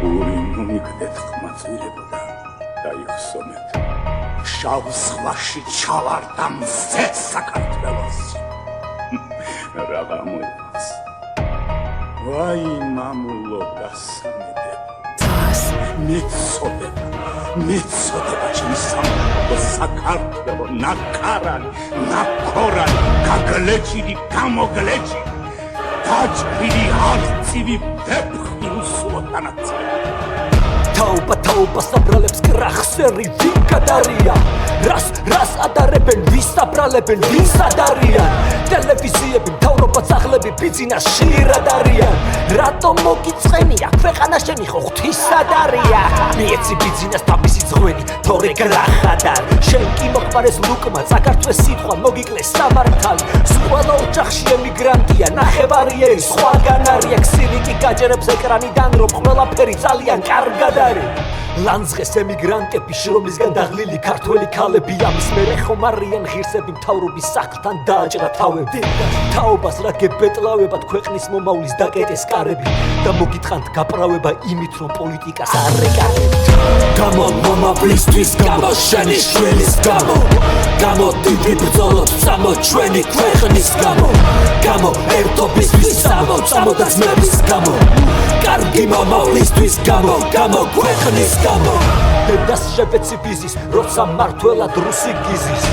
გური მომიგდეთ ხმაწვილებო და დაიხსომეთ შავ ზღვაში ჩავარდა მზე საქართველოს რაღა მოიწ ვაი მამულო გასამედებო მეცოდება ჩემი სამყარო საქართველო ნაკარალი ნაკორალი გაგლეჭილი გამოგლეჭილი დაჭრილი არწივი ვეფხვი უსუოთანაცე თაობა საბრალებს კრახსერი ვინ გადარია რას ადარებენ ვის საბრალებენ ვის ადარიან ტელევიზიები მთავრობა სახლები ბიზნეს შირად არიან რატომ მოგიწყენია ქვეყანა შენი ხო ღვთისადარია მიეცი ბიზნეს თავისი ძღვენი თორე გრახადარ შენ კი მოყარეს ლუკმა საქართველოს სიტყვა მოგიკლეს სამართალი სულ ოჯახში ემიგრანტია ნახევარიერი სხვაგან არია ქსივი კი გაჯერებს ეკრანიდან რომ ყველაფერი ძალიან კარგად არის ლანძღეს ემიგრანტები შრომისგან დაღლილი ქართველი ქალები ამის მერე ხომ არიან ღირსები მთავრობის სახლთან დააჭრა თავები თაობას რა გებეტლავებათ ქვეყნის მომავლის დაკეტეს კარები და მოგიტყანთ გაправება იმით რომ პოლიტიკას არ ეკარებთ გამო მომავლისთვის გამო შენი შვილის გამო გამო დიდი ბრძოლოთ წამო ჩვენი ქვეყნის გამო ერთობისთვის წამო და ძმების გამო კარგი მომავლისთვის გამო ქვეყნის დედას შევეცი ბიზის, როცა მართველად რუსი გიზის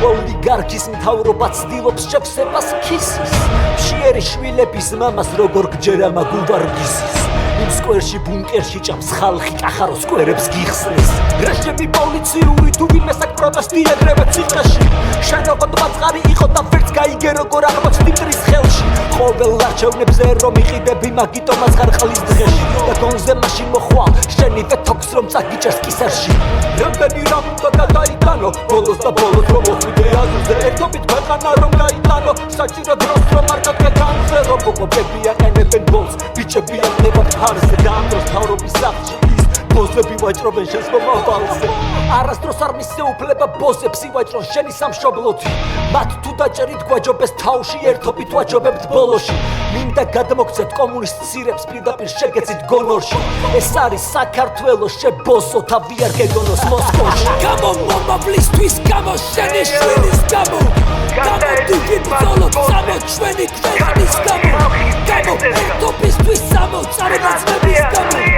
ოლიგარქის მთავრობა ცდილობს შევსებას ქისის მშიერი შვილების მამას როგორ გჯერა მაგუვარგისის იმ სკვერში ბუნკერში ჭამს ხალხი კახაროს სკვერებს გიხსნის რეჟიმი პოლიციური თუ ვინმე საკ პროტესტი ეგრევე ციხეში შენობა წყარი იყო და ვერც გაიგე როგორ აღმოჩნდი მტრის ხელში ყოველ არჩევნებზე რომ იყიდები მაგიტომაც ხარხლის დღეში და გონზე მაშინ მოხვალ შენივე თოქს რომ წაგიჭერს კისერში რამდენი რამ უნდა გაიტანო ბოლოს რომ მოხვიდე აზრზე ერთობით ქვეყანა რომ გაიტანო საჭირო დროს რომ არ გაგეთანზე რომ მოკოპები აყენებენ ბოლს ბიჭები აყენებენ ფარზე და ამ დროს თავრობის სახლში ბოზები ვაჭრობენ შენს მომავალზე არასდროს არ მისეუფლება ბოზებს ივაჭრონ შენი სამშობლოთი მათ თუ დაჭერით გვაჯობეს თავში ერთობით ვაჯობებთ ბოლოში მინდა გადმოგცეთ კომუნისტ ცირებს პირდაპირ შეგეცით გონორში ეს არის საქართველო შებოზო თავი არ გეგონოს მოსკოვში გამო მომავლისთვის გამო შენი შვილის გამო დიდი ბრძოლოთ წამო ჩვენი ქვეყნის გამო ერთობისთვის წამო და ძმების გამო